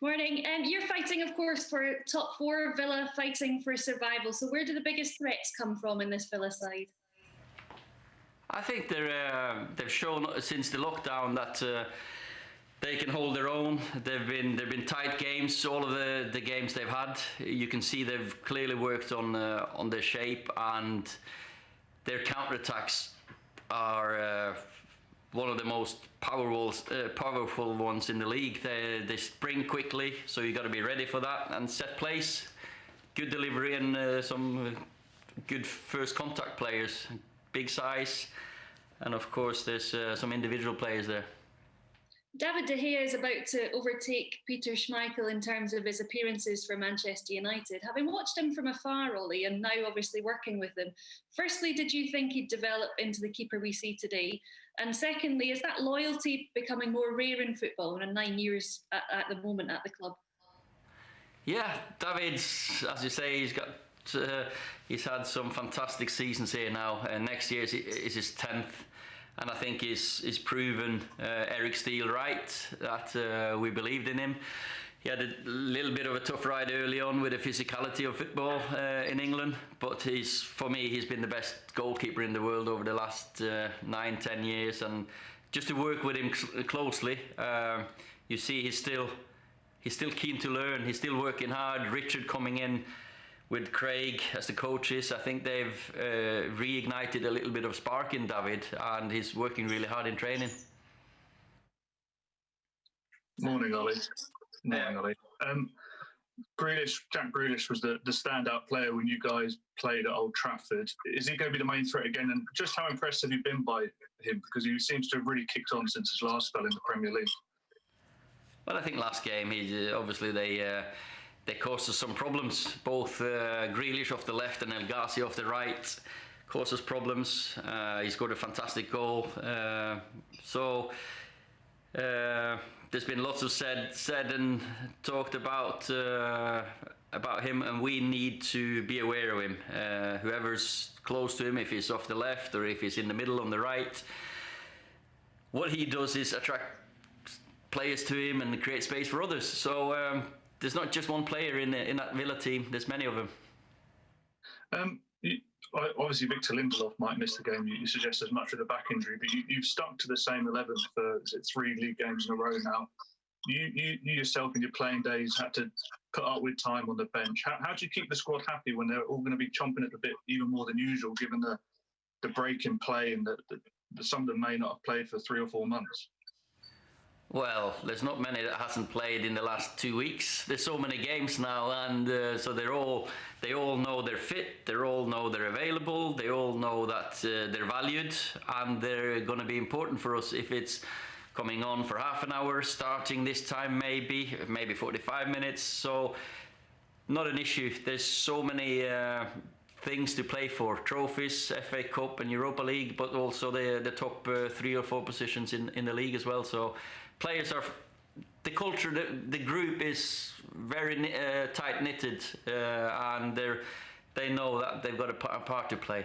Morning. You're fighting, of course, for top four. Villa fighting for survival. So where do the biggest threats come from in this Villa side? I think they've shown since the lockdown that they can hold their own. They've been tight games. All of the games they've had, you can see they've clearly worked on their shape, and their counterattacks are one of the most powerful ones in the league. They spring quickly, so you got to be ready for that. And set place, good delivery, and some good first contact players, big size, and of course there's some individual players there. David De Gea is about to overtake Peter Schmiechel in terms of his appearances for Manchester United. Having watched him from afar, Ole, and now obviously working with him, firstly, did you think he'd develop into the keeper we see today? And secondly, is that loyalty becoming more rare in football in 9 years at the moment at the club? Yeah, David's, as you say, he's had some fantastic seasons here now, and next year is his 10th. And I think he's proven Eric Steele right, that we believed in him. He had a little bit of a tough ride early on with the physicality of football in England, but for me, he's been the best goalkeeper in the world over the last 9-10 years. And just to work with him closely, you see he's still keen to learn. He's still working hard. Richard coming in with Craig as the coaches, I think they've reignited a little bit of spark in David, and he's working really hard in training. Morning, Ole. Morning, Ole. Jack Grealish was the standout player when you guys played at Old Trafford. Is he going to be the main threat again? And just how impressed have you been by him? Because he seems to have really kicked on since his last spell in the Premier League. Well, I think last game, obviously they caused us some problems. Both Grealish off the left and El Ghazi off the right caused us problems. He scored a fantastic goal. There's been lots of said and talked about him, and we need to be aware of him. Whoever's close to him, if he's off the left or if he's in the middle on the right, what he does is attract players to him and create space for others. So there's not just one player in that Villa team. There's many of them. Obviously, Victor Lindelof might miss the game. You suggest as much with a back injury, but you've stuck to the same 11 for 3 league games in a row now. You yourself in your playing days had to put up with time on the bench. How do you keep the squad happy when they're all going to be chomping at the bit even more than usual, given the break in play and that some of them may not have played for 3 or 4 months? Well, there's not many that hasn't played in the last 2 weeks. There's so many games now, and so they all know they're fit. They all know they're available. They all know that they're valued, and they're going to be important for us if it's coming on for half an hour, starting this time maybe 45 minutes. So not an issue. There's so many things to play for: trophies, FA Cup and Europa League, but also the top 3 or 4 positions in the league as well. So players are, the culture, the group is very tight knitted, and they know that they've got a part to play.